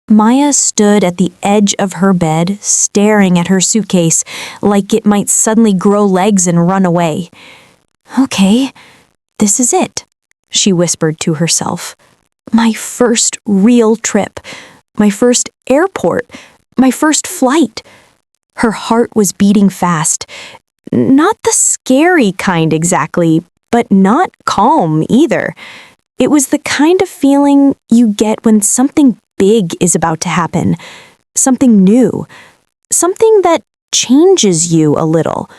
Maya stood at the edge of her bed, staring at her suitcase like it might suddenly grow legs and run away. "Okay, this is it," she whispered to herself. "My first real trip, my first airport, my first flight." Her heart was beating fast. Not the scary kind exactly, but not calm either. It was the kind of feeling you get when something big is about to happen, something new, something that changes you a little.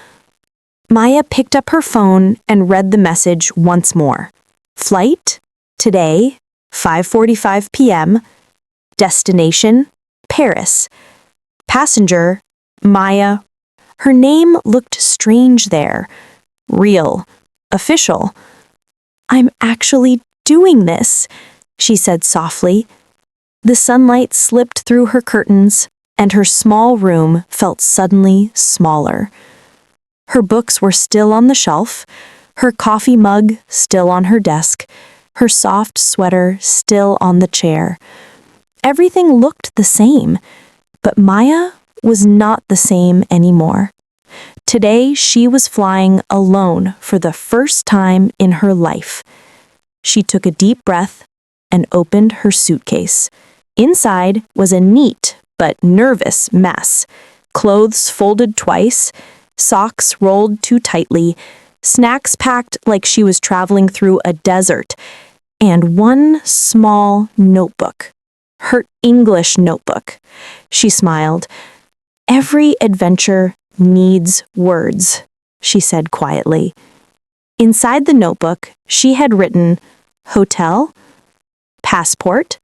Maya picked up her phone and read the message once more. Flight, today, 5:45 p.m. Destination, Paris. Passenger, Maya. Her name looked strange there. Real. Official. "I'm actually doing this," she said softly. The sunlight slipped through her curtains, and her small room felt suddenly smaller. Her books were still on the shelf, her coffee mug still on her desk, her soft sweater still on the chair. Everything looked the same, but Maya was not the same anymore. Today she was flying alone for the first time in her life. She took a deep breath and opened her suitcase. Inside was a neat but nervous mess. Clothes folded twice, socks rolled too tightly, snacks packed like she was traveling through a desert, and one small notebook. Her English notebook. She smiled. "Every adventure needs words," she said quietly. Inside the notebook, she had written hotel, passport,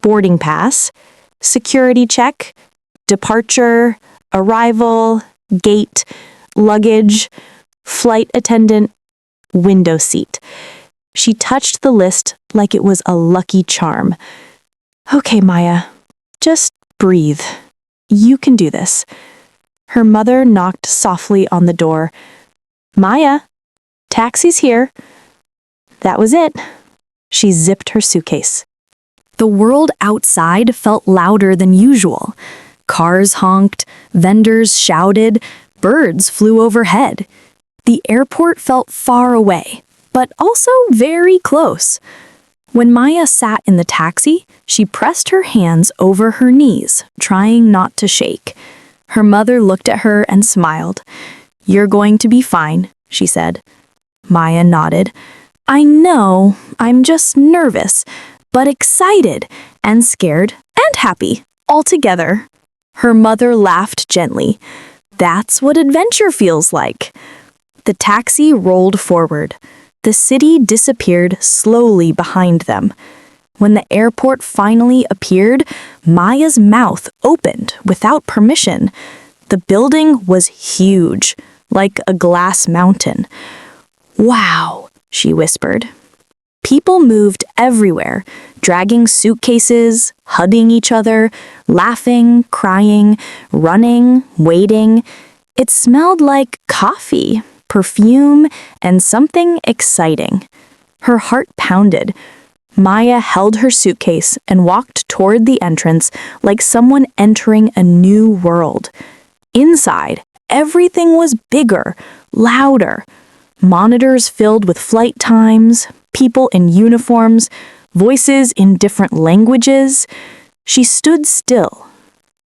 boarding pass, security check, departure, arrival, gate, luggage, flight attendant, window seat. She touched the list like it was a lucky charm. "Okay, Maya, just breathe. You can do this." Her mother knocked softly on the door. "Maya, taxi's here." That was it. She zipped her suitcase. The world outside felt louder than usual. Cars honked, vendors shouted, birds flew overhead. The airport felt far away, but also very close. When Maya sat in the taxi, she pressed her hands over her knees, trying not to shake. Her mother looked at her and smiled. "You're going to be fine," she said. Maya nodded. "I know, I'm just nervous, but excited and scared and happy, all together." Her mother laughed gently. "That's what adventure feels like." The taxi rolled forward. The city disappeared slowly behind them. When the airport finally appeared, Maya's mouth opened without permission. The building was huge, like a glass mountain. "Wow," she whispered. People moved everywhere, dragging suitcases, hugging each other, laughing, crying, running, waiting. It smelled like coffee, perfume, and something exciting. Her heart pounded. Maya held her suitcase and walked toward the entrance like someone entering a new world. Inside, everything was bigger, louder. Monitors filled with flight times, people in uniforms, voices in different languages. She stood still.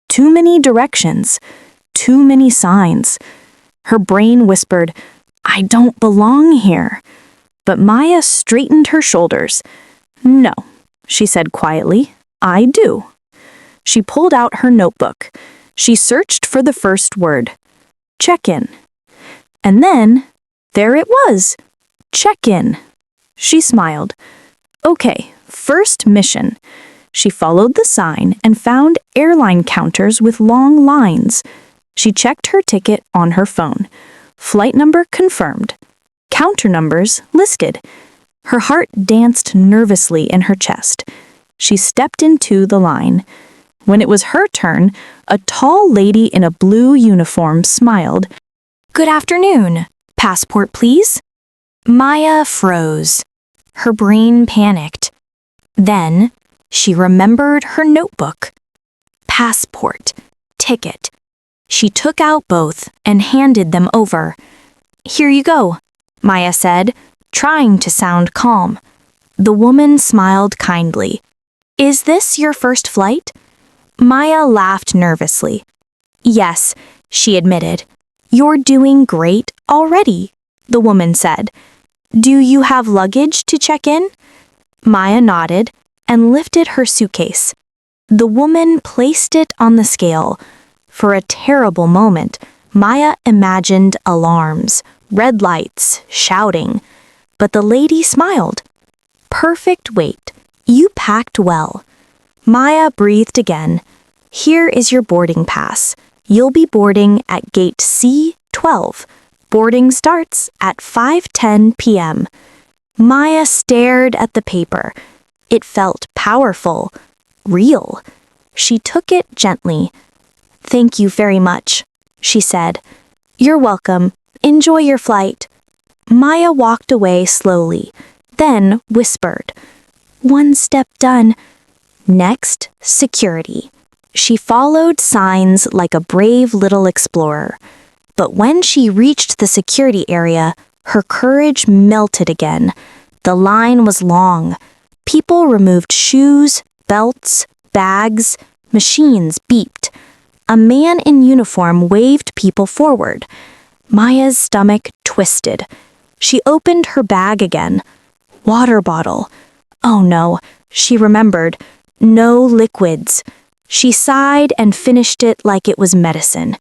Too many directions, too many signs. Her brain whispered, "I don't belong here." But Maya straightened her shoulders. "No," she said quietly, "I do." She pulled out her notebook. She searched for the first word. Check-in. And then, there it was. Check-in. She smiled. "Okay, first mission." She followed the sign and found airline counters with long lines. She checked her ticket on her phone. Flight number confirmed. Counter numbers listed. Her heart danced nervously in her chest. She stepped into the line. When it was her turn, a tall lady in a blue uniform smiled. "Good afternoon. Passport, please?" Maya froze. Her brain panicked. Then, She remembered her notebook. Passport, ticket. She took out both and handed them over. "Here you go," Maya said, trying to sound calm. The woman smiled kindly. "Is this your first flight?" Maya laughed nervously. "Yes," she admitted. "You're doing great already," the woman said. "Do you have luggage to check in?" Maya nodded and lifted her suitcase. The woman placed it on the scale. For a terrible moment, Maya imagined alarms, red lights, shouting. But the lady smiled. "Perfect weight. You packed well." Maya breathed again. "Here is your boarding pass. You'll be boarding at gate C12. Boarding starts at 5:10 p.m. Maya stared at the paper. It felt powerful, real. She took it gently. "Thank you very much," she said. "You're welcome. Enjoy your flight." Maya walked away slowly, then whispered, "One step done. Next, security." She followed signs like a brave little explorer. But when she reached the security area, her courage melted again. The line was long. People removed shoes, belts, bags, machines beeped. A man in uniform waved people forward. Maya's stomach twisted. She opened her bag again. Water bottle. Oh no, she remembered. No liquids. She sighed and finished it like it was medicine.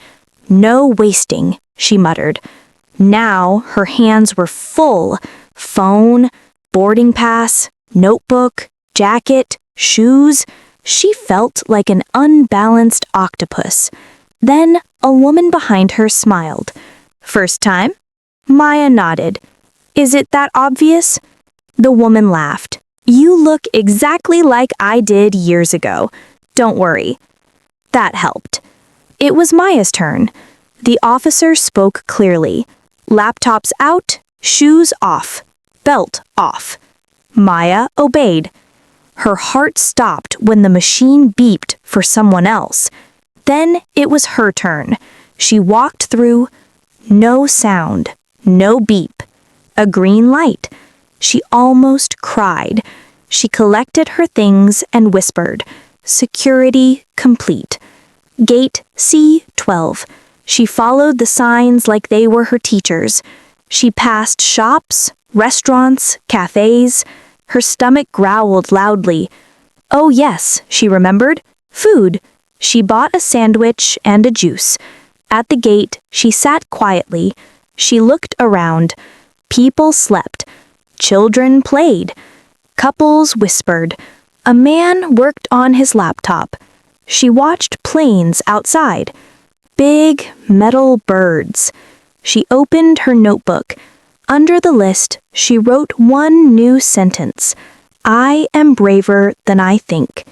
"No wasting," she muttered. Now her hands were full. Phone, boarding pass, notebook, jacket, shoes. She felt like an unbalanced octopus. Then a woman behind her smiled. "First time?" Maya nodded. "Is it that obvious?" The woman laughed. "You look exactly like I did years ago. Don't worry." That helped. It was Maya's turn. The officer spoke clearly. Laptops out, shoes off, belt off. Maya obeyed. Her heart stopped when the machine beeped for someone else. Then it was her turn. She walked through. No sound, no beep. A green light. She almost cried. She collected her things and whispered, "Security complete." Gate C12. She followed the signs like they were her teachers. She passed shops, restaurants, cafes. Her stomach growled loudly. Oh yes, she remembered. Food. She bought a sandwich and a juice. At the gate, she sat quietly. She looked around. People slept. Children played. Couples whispered. A man worked on his laptop. She watched planes outside. Big metal birds. She opened her notebook. Under the list, she wrote one new sentence. "I am braver than I think."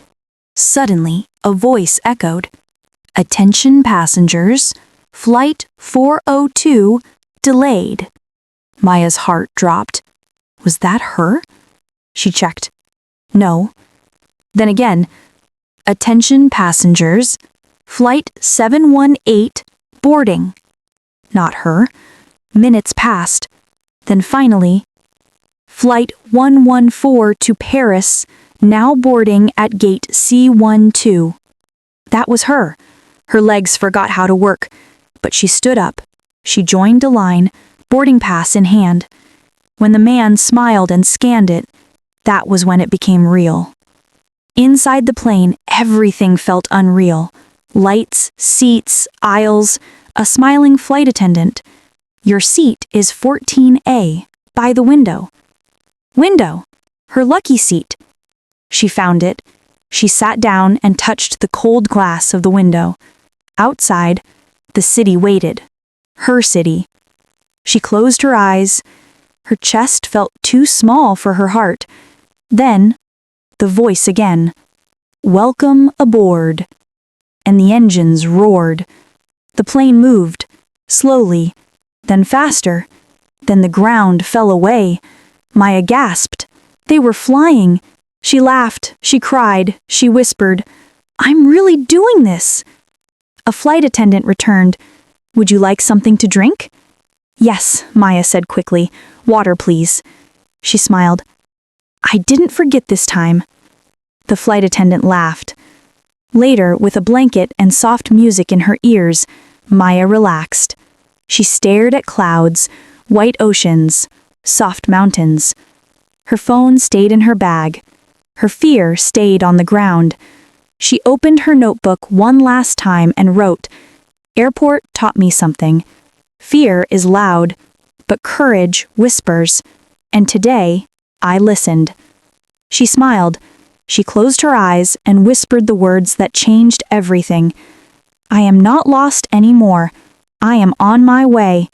Suddenly, a voice echoed. "Attention passengers, flight 402 delayed." Maya's heart dropped. Was that her? She checked. No. Then again, "Attention passengers, flight 718 boarding." Not her. Minutes passed. Then finally, "Flight 114 to Paris, now boarding at gate C12." That was her. Her legs forgot how to work, but she stood up. She joined a line, boarding pass in hand. When the man smiled and scanned it, that was when it became real. Inside the plane, everything felt unreal. Lights, seats, aisles, a smiling flight attendant. "Your seat is 14A, by the window." Window! Her lucky seat. She found it. She sat down and touched the cold glass of the window. Outside, the city waited. Her city. She closed her eyes. Her chest felt too small for her heart. Then, the voice again. "Welcome aboard." And the engines roared. The plane moved, slowly, then faster. Then the ground fell away. Maya gasped. They were flying. She laughed, she cried, she whispered, "I'm really doing this." A flight attendant returned. "Would you like something to drink?" "Yes," Maya said quickly. "Water, please." She smiled. "I didn't forget this time." The flight attendant laughed. Later, with a blanket and soft music in her ears, Maya relaxed. She stared at clouds, white oceans, soft mountains. Her phone stayed in her bag. Her fear stayed on the ground. She opened her notebook one last time and wrote, "Airport taught me something. Fear is loud, but courage whispers. And today, I listened." She smiled. She closed her eyes and whispered the words that changed everything. "I am not lost anymore. I am on my way."